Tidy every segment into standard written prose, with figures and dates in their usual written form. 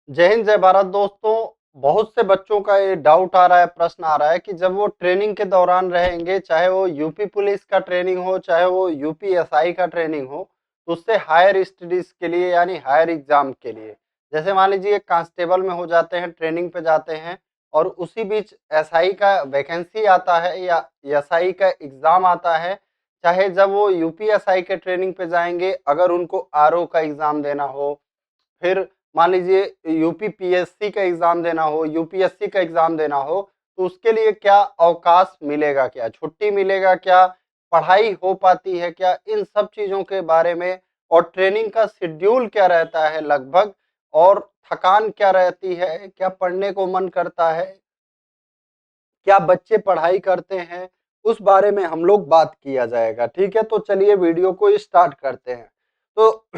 जय हिंद जय भारत दोस्तों। बहुत से बच्चों का ये डाउट आ रहा है, प्रश्न आ रहा है कि जब वो ट्रेनिंग के दौरान रहेंगे, चाहे वो यूपी पुलिस का ट्रेनिंग हो, चाहे वो यूपीएसआई का ट्रेनिंग हो, तो उससे हायर स्टडीज के लिए यानी हायर एग्जाम के लिए, जैसे मान लीजिए कांस्टेबल में हो जाते हैं, ट्रेनिंग पे जाते हैं और उसी बीच एसआई का वैकेंसी आता है या एसआई का एग्जाम आता है। चाहे जब वो यूपीएसआई के ट्रेनिंग पे जाएंगे, अगर उनको आरओ का एग्जाम देना हो, फिर मान लीजिए यूपी पीएससी का एग्जाम देना हो, यूपीएससी का एग्जाम देना हो, तो उसके लिए क्या अवकाश मिलेगा, क्या छुट्टी मिलेगा, क्या पढ़ाई हो पाती है क्या, इन सब चीजों के बारे में, और ट्रेनिंग का शेड्यूल क्या रहता है लगभग, और थकान क्या रहती है, क्या पढ़ने को मन करता है, क्या बच्चे पढ़ाई करते हैं, उस बारे में हम लोग बात किया जाएगा। ठीक है, तो चलिए वीडियो को स्टार्ट करते हैं। तो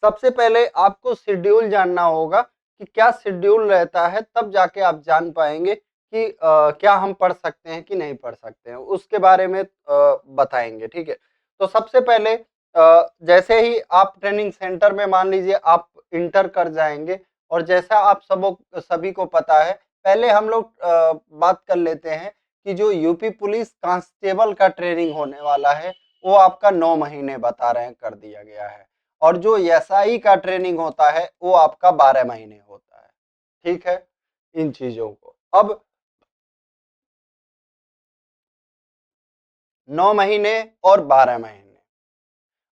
सबसे पहले आपको शेड्यूल जानना होगा कि क्या शेड्यूल रहता है, तब जाके आप जान पाएंगे कि क्या हम पढ़ सकते हैं कि नहीं पढ़ सकते हैं, उसके बारे में बताएंगे। ठीक है, तो सबसे पहले जैसे ही आप ट्रेनिंग सेंटर में मान लीजिए आप इंटर कर जाएंगे, और जैसा आप सभी को पता है, पहले हम लोग बात कर लेते हैं कि जो यूपी पुलिस कांस्टेबल का ट्रेनिंग होने वाला है, वो आपका 9 महीने बता रहे हैं, कर दिया गया है। और जो एसआई का ट्रेनिंग होता है वो आपका 12 महीने होता है। ठीक है, इन चीजों को अब 9 महीने और 12 महीने,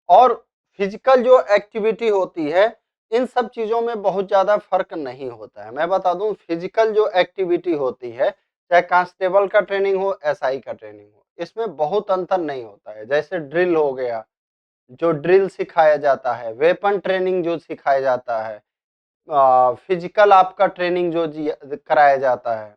और फिजिकल जो एक्टिविटी होती है, इन सब चीजों में बहुत ज्यादा फर्क नहीं होता है। मैं बता दूं, फिजिकल जो एक्टिविटी होती है, चाहे कांस्टेबल का ट्रेनिंग हो, एसआई का ट्रेनिंग हो, इसमें बहुत अंतर नहीं होता है। जैसे ड्रिल हो गया, जो ड्रिल सिखाया जाता है, वेपन ट्रेनिंग जो सिखाया जाता है, फिजिकल आपका ट्रेनिंग जो कराया जाता है,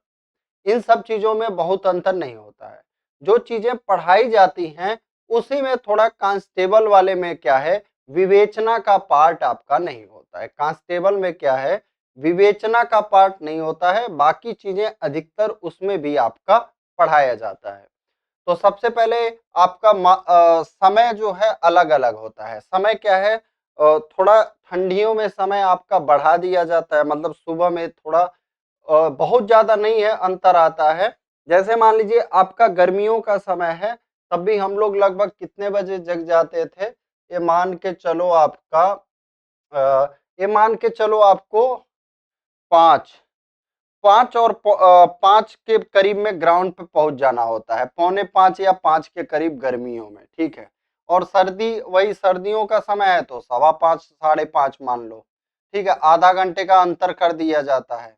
इन सब चीजों में बहुत अंतर नहीं होता है। जो चीजें पढ़ाई जाती हैं, उसी में थोड़ा कांस्टेबल वाले में क्या है, विवेचना का पार्ट आपका नहीं होता है। कांस्टेबल में क्या है, विवेचना का पार्ट नहीं होता है, बाकी चीजें अधिकतर उसमें भी आपका पढ़ाया जाता है। तो सबसे पहले आपका समय जो है अलग अलग होता है। समय क्या है, थोड़ा ठंडियों में समय आपका बढ़ा दिया जाता है, मतलब सुबह में थोड़ा बहुत ज्यादा नहीं है, अंतर आता है। जैसे मान लीजिए आपका गर्मियों का समय है, तब भी हम लोग लगभग कितने बजे जग जाते थे, ये मान के चलो आपका ये मान के चलो आपको 5 5 और 5 के करीब में ग्राउंड पे पहुंच जाना होता है, पौने 5 या 5 के करीब गर्मियों में। ठीक है, और सर्दी, वही सर्दियों का समय है तो 5:15 5:30 मान लो। ठीक है, आधा घंटे का अंतर कर दिया जाता है।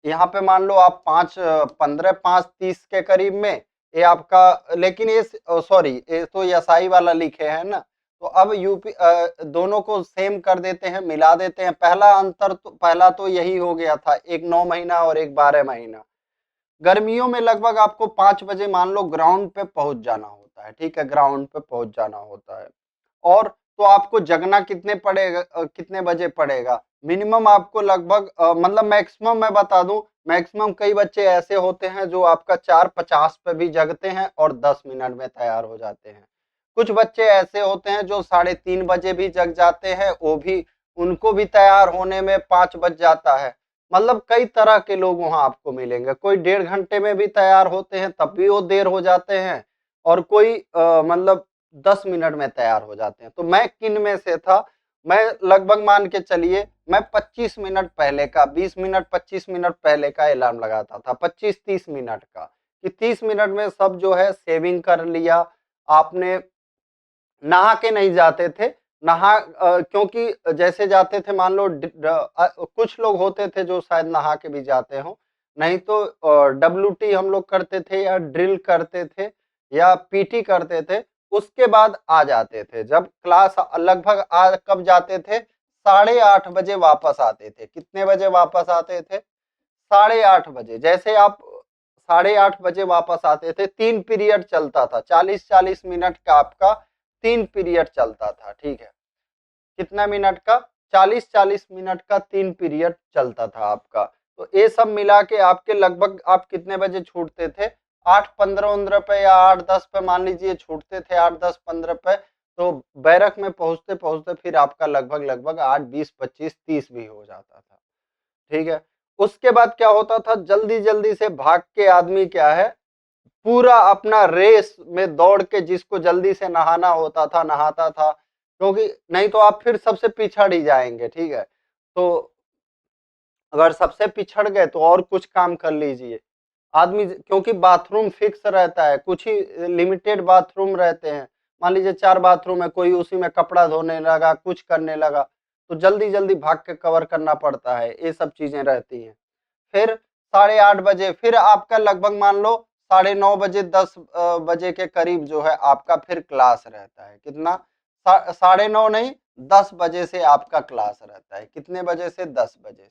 यहाँ पे मान लो आप 5:15 5:30 के करीब में, ये आपका, लेकिन ये सॉरी, ये तो एसआई वाला लिखे हैं ना, तो अब यूपी दोनों को सेम कर देते हैं, मिला देते हैं। पहला तो यही हो गया था, एक 9 महीना और एक 12 महीना। गर्मियों में लगभग आपको 5 बजे मान लो ग्राउंड पे पहुंच जाना होता है। ठीक है, ग्राउंड पे पहुंच जाना होता है। और तो आपको जगना कितने बजे पड़ेगा, मिनिमम आपको लगभग मतलब मैक्सिमम मैं बता दूं, मैक्सिमम कई बच्चे ऐसे होते हैं जो आपका 4:50 पे भी जगते हैं और 10 मिनट में तैयार हो जाते हैं। कुछ बच्चे ऐसे होते हैं जो 3:30 बजे भी जग जाते हैं, वो भी, उनको भी तैयार होने में 5 बज जाता है। मतलब कई तरह के लोग वहां आपको मिलेंगे, कोई 1.5 घंटे में भी तैयार होते हैं तब भी वो देर हो जाते हैं, और कोई मतलब 10 मिनट में तैयार हो जाते हैं। तो मैं किन में से था, मैं लगभग मान के चलिए, मैं 25 मिनट पहले का, 20 मिनट 25 मिनट पहले का अलार्म लगाता था, 25-30 मिनट का, कि 30 मिनट में सब जो है सेविंग कर लिया आपने। नहा के नहीं जाते थे, क्योंकि जैसे जाते थे मान लो कुछ लोग होते थे जो शायद नहा के भी जाते हो, नहीं तो डब्ल्यूटी हम लोग करते थे या ड्रिल करते थे या पीटी करते थे, उसके बाद आ जाते थे। जब क्लास लगभग आ कब जाते थे, 8:30 बजे वापस आते थे। कितने बजे वापस आते थे, 8:30 बजे। जैसे आप 8:30 बजे वापस आते थे, 3 पीरियड चलता था, 40-40 मिनट का आपका 3 पीरियड चलता था। ठीक है, कितना मिनट का, 40-40 मिनट का 3 पीरियड चलता था आपका। तो ये सब मिला के आपके लगभग आप कितने बजे छूटते थे, 8:15 पे या 8:10 पे मान लीजिए छूटते थे, 8:10-15 पे। तो बैरक में पहुंचते पहुंचते फिर आपका लगभग लगभग 8:20 25 30 भी हो जाता था। ठीक है। उसके बाद क्या होता था, जल्दी जल्दी से भाग के आदमी क्या है, पूरा अपना रेस में दौड़ के जिसको जल्दी से नहाना होता था नहाता था, क्योंकि नहीं तो आप फिर सबसे पिछड़ ही जाएंगे। ठीक है, तो अगर सबसे पिछड़ गए तो और कुछ काम कर लीजिए आदमी, क्योंकि बाथरूम फिक्स रहता है, कुछ ही लिमिटेड बाथरूम रहते हैं। मान लीजिए 4 बाथरूम है, कोई उसी में कपड़ा धोने लगा, कुछ करने लगा, तो जल्दी जल्दी भाग के कवर करना पड़ता है, ये सब चीजें रहती हैं। फिर 8:30 बजे फिर आपका लगभग मान लो 9:30 बजे 10 बजे के करीब जो है आपका फिर क्लास रहता है। कितना? 9:30 नहीं, 10 बजे से आपका क्लास रहता है। कितने बजे से? 10 बजे से।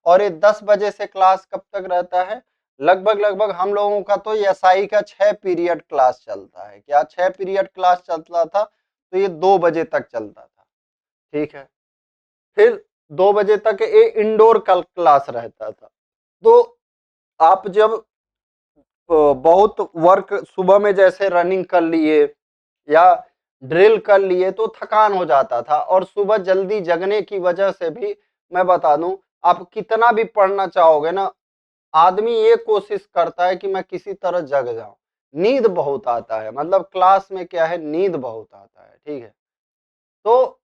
और ये 10 बजे से क्लास कब तक रहता है? लगभग लगभग हम लोगों का तो एसआई का 6 पीरियड क्लास चलता है। क्या 6 पीरियड क्लास चलता था? तो ये 2 बजे तक चलता था। ठीक है, फिर 2 बजे तक ये इंडोर क्लास रहता था। तो आप जब बहुत वर्क सुबह में जैसे रनिंग कर लिए या ड्रिल कर लिए तो थकान हो जाता था, और सुबह जल्दी जगने की वजह से भी मैं बता दूं, आप कितना भी पढ़ना चाहोगे ना, आदमी ये कोशिश करता है कि मैं किसी तरह जग जाऊं। नींद बहुत आता है, मतलब क्लास में क्या है, नींद बहुत आता है। ठीक है, तो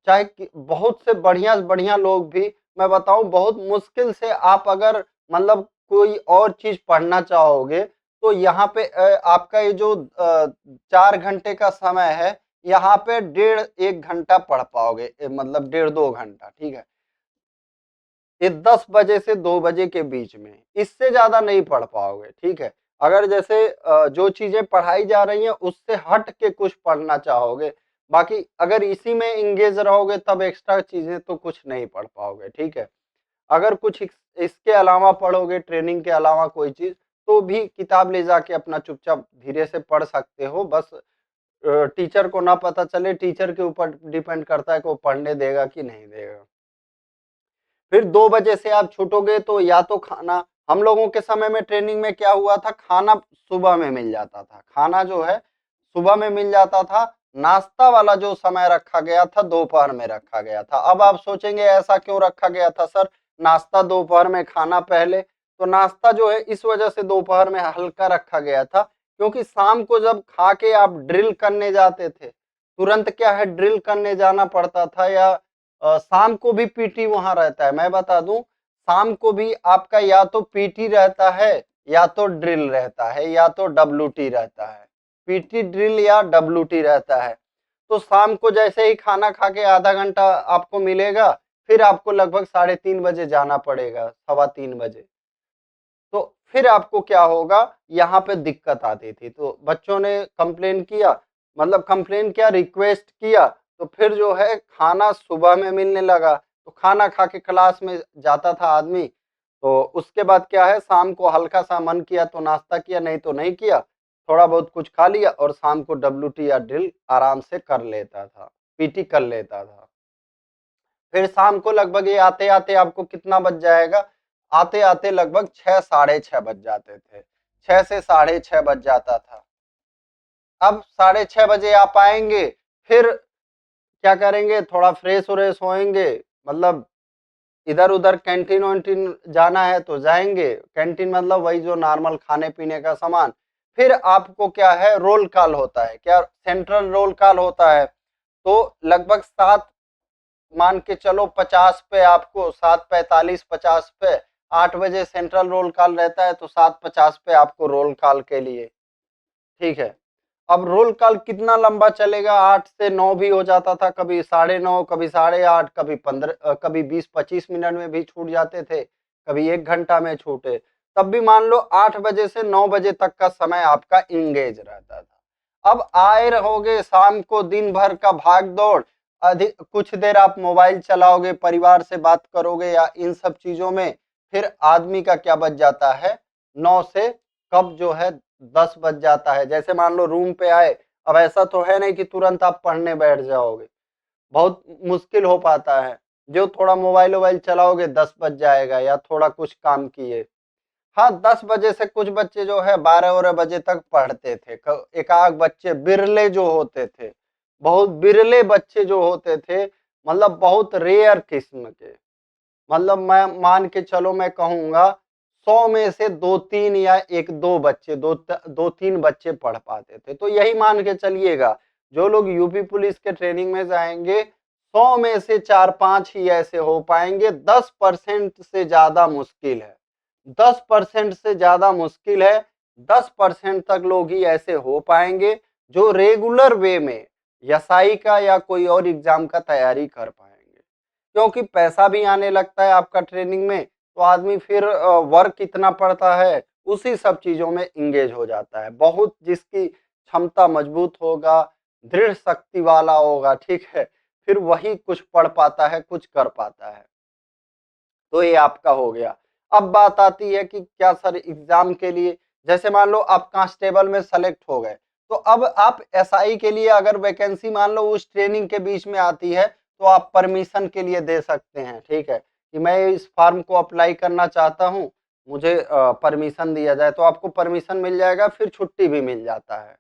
चाहे बहुत से बढ़िया बढ़िया लोग भी, मैं बताऊं बहुत मुश्किल से आप अगर मतलब कोई और चीज पढ़ना चाहोगे तो यहाँ पे आपका ये जो 4 घंटे का समय है, यहाँ पे 1.5 घंटा पढ़ पाओगे, मतलब 1.5 2 घंटा। ठीक है, ये 10 बजे से 2 बजे के बीच में, इससे ज्यादा नहीं पढ़ पाओगे। ठीक है, अगर जैसे जो चीजें पढ़ाई जा रही हैं उससे हट के कुछ पढ़ना चाहोगे, बाकी अगर इसी में इंगेज रहोगे तब एक्स्ट्रा चीजें तो कुछ नहीं पढ़ पाओगे। ठीक है, अगर कुछ इसके अलावा पढ़ोगे, ट्रेनिंग के अलावा कोई चीज, तो भी किताब ले जाके अपना चुपचाप धीरे से पढ़ सकते हो। बस टीचर को ना पता चले, टीचर के ऊपर डिपेंड करता है कि वो पढ़ने देगा कि नहीं देगा। फिर 2 बजे से आप छूटोगे तो या तो खाना, हम लोगों के समय में ट्रेनिंग में क्या हुआ था, खाना सुबह में मिल जाता था, खाना जो है सुबह में मिल जाता था। नाश्ता वाला जो समय रखा गया था दोपहर में रखा गया था। अब आप सोचेंगे ऐसा क्यों रखा गया था सर, नाश्ता दोपहर में खाना पहले? तो नाश्ता जो है इस वजह से दोपहर में हल्का रखा गया था, क्योंकि शाम को जब खा के आप ड्रिल करने जाते थे, तुरंत क्या है ड्रिल करने जाना पड़ता था, या शाम को भी पीटी वहां रहता है। मैं बता दूं, शाम को भी आपका या तो पीटी रहता है, या तो ड्रिल रहता है, या तो डब्ल्यूटी रहता है। पीटी, ड्रिल या डब्ल्यूटी रहता है। तो शाम को जैसे ही खाना खा के आधा घंटा आपको मिलेगा, फिर आपको लगभग 3:30 बजे जाना पड़ेगा, 2:15 बजे। तो फिर आपको क्या होगा, यहाँ पे दिक्कत आती थी। तो बच्चों ने कंप्लेन किया, मतलब कंप्लेन क्या, रिक्वेस्ट किया, तो फिर जो है खाना सुबह में मिलने लगा, तो खाना खा के क्लास में जाता था आदमी। तो उसके बाद क्या है, शाम को हल्का सा मन किया तो नाश्ता किया, नहीं तो नहीं किया, थोड़ा बहुत कुछ खा लिया, और शाम को डब्ल्यूटी या ड्रिल आराम से कर लेता था, पीटी कर लेता था। फिर शाम को लगभग ये आते आते आपको कितना बज जाएगा, आते आते लगभग 6 साढ़े 6 बज जाते थे, 6 से 6:30 बज जाता था। अब 6:30 बजे आप आएंगे, फिर क्या करेंगे, थोड़ा फ्रेश व्रेश होएंगे, मतलब इधर उधर कैंटीन वैंटीन जाना है तो जाएंगे, कैंटीन मतलब वही जो नॉर्मल खाने पीने का सामान। फिर आपको क्या है, रोल कॉल होता है, क्या सेंट्रल रोल कॉल होता है। तो लगभग 7, मान के चलो 50 पे, आपको 7:45 पे 8 बजे सेंट्रल रोल कॉल रहता है, तो 7:50 पे आपको रोल कॉल के लिए। ठीक है, अब रोल कॉल कितना लंबा चलेगा, 8 से 9 भी हो जाता था, कभी 9:30, कभी 8:30, कभी 15, कभी 20-25 मिनट में भी छूट जाते थे, कभी 1 घंटा में छूटे। तब भी मान लो 8 बजे से 9 बजे तक का समय आपका इंगेज रहता था। अब आए रहोगे शाम को, दिन भर का भाग दौड़, अधिक कुछ देर आप मोबाइल चलाओगे, परिवार से बात करोगे या इन सब चीजों में, फिर आदमी का क्या बच जाता है, 9 से कब जो है 10 बज जाता है। जैसे मान लो रूम पे आए, अब ऐसा तो है नहीं कि तुरंत आप पढ़ने बैठ जाओगे, बहुत मुश्किल हो पाता है। जो थोड़ा मोबाइल वोबाइल चलाओगे 10 बज जाएगा, या थोड़ा कुछ काम किए। हाँ, 10 बजे से कुछ बच्चे जो है 12 बजे तक पढ़ते थे, एक आध बच्चे बिरले जो होते थे, बहुत बिरले बच्चे जो होते थे, मतलब बहुत रेयर किस्म के। मतलब मैं मान के चलो, मैं कहूँगा 100 में से 2-3 या 1-2 बच्चे, 2-3 बच्चे पढ़ पाते थे। तो यही मान के चलिएगा, जो लोग यूपी पुलिस के ट्रेनिंग में जाएँगे, 100 में से 4-5 ही ऐसे हो पाएँगे, 10% से ज़्यादा मुश्किल है। 10% से ज़्यादा मुश्किल है, 10% तक लोग ही ऐसे हो पाएँगे, जो रेगुलर वे में एसआई का या कोई और एग्ज़ाम का तैयारी कर पाएँगे। क्योंकि पैसा भी आने लगता है आपका ट्रेनिंग में, तो आदमी फिर वर्क इतना पड़ता है, उसी सब चीज़ों में एंगेज हो जाता है। बहुत जिसकी क्षमता मजबूत होगा, दृढ़ शक्ति वाला होगा, ठीक है, फिर वही कुछ पढ़ पाता है, कुछ कर पाता है। तो ये आपका हो गया। अब बात आती है कि क्या सर एग्ज़ाम के लिए, जैसे मान लो आप कांस्टेबल में सेलेक्ट हो गए, तो अब आप एसआई के लिए अगर वैकेंसी मान लो उस ट्रेनिंग के बीच में आती है, तो आप परमिशन के लिए दे सकते हैं, ठीक है? कि मैं इस फॉर्म को अप्लाई करना चाहता हूँ, मुझे परमिशन दिया जाए, तो आपको परमिशन मिल जाएगा, फिर छुट्टी भी मिल जाता है,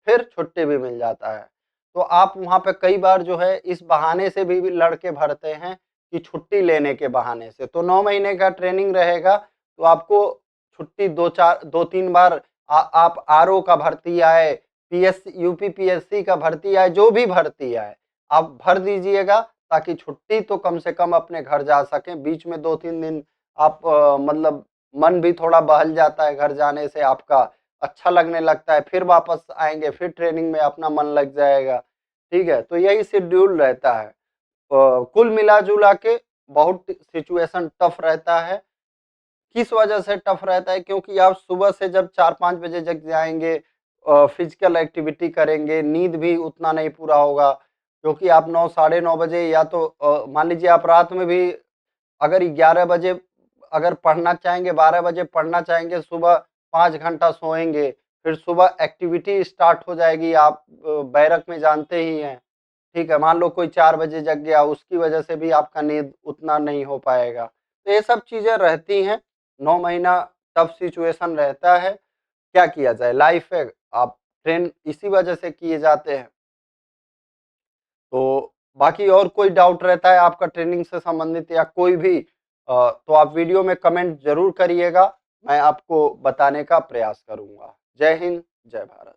फिर छुट्टी भी मिल जाता है। तो आप वहाँ पे कई बार जो है इस बहाने से भी लड़के भरते हैं कि छुट्टी लेने के बहाने से। तो 9 महीने का ट्रेनिंग रहेगा, तो आपको छुट्टी 2-3 बार आप आरओ का भर्ती आए, यूपी पीएससी का भर्ती आए, जो भी भर्ती आए, आप भर दीजिएगा, ताकि छुट्टी तो कम से कम अपने घर जा सकें। बीच में 2-3 दिन आप मतलब मन भी थोड़ा बहल जाता है घर जाने से, आपका अच्छा लगने लगता है, फिर वापस आएँगे, फिर ट्रेनिंग में अपना मन लग जाएगा, ठीक है? तो यही शेड्यूल रहता है। कुल मिला-जुला के बहुत सिचुएशन टफ रहता है। किस वजह से टफ रहता है? क्योंकि आप सुबह से जब 4-5 बजे जग जाएँगे, फिजिकल एक्टिविटी करेंगे, नींद भी उतना नहीं पूरा होगा, क्योंकि आप 9 साढ़े 9 बजे या तो मान लीजिए आप रात में भी अगर 11 बजे अगर पढ़ना चाहेंगे, 12 बजे पढ़ना चाहेंगे, सुबह 5 घंटा सोएँगे, फिर सुबह एक्टिविटी स्टार्ट हो जाएगी, आप बैरक में जानते ही हैं। ठीक है, मान लो कोई 4 बजे जग गया, उसकी वजह से भी आपका नींद उतना नहीं हो पाएगा। तो ये सब चीज़ें रहती हैं, 9 महीना टफ सिचुएशन रहता है, क्या किया जाए? लाइफ है, आप ट्रेन इसी वजह से किए जाते हैं। तो बाकी और कोई डाउट रहता है आपका ट्रेनिंग से संबंधित या कोई भी तो आप वीडियो में कमेंट ज़रूर करिएगा, मैं आपको बताने का प्रयास करूँगा। जय हिंद, जय भारत।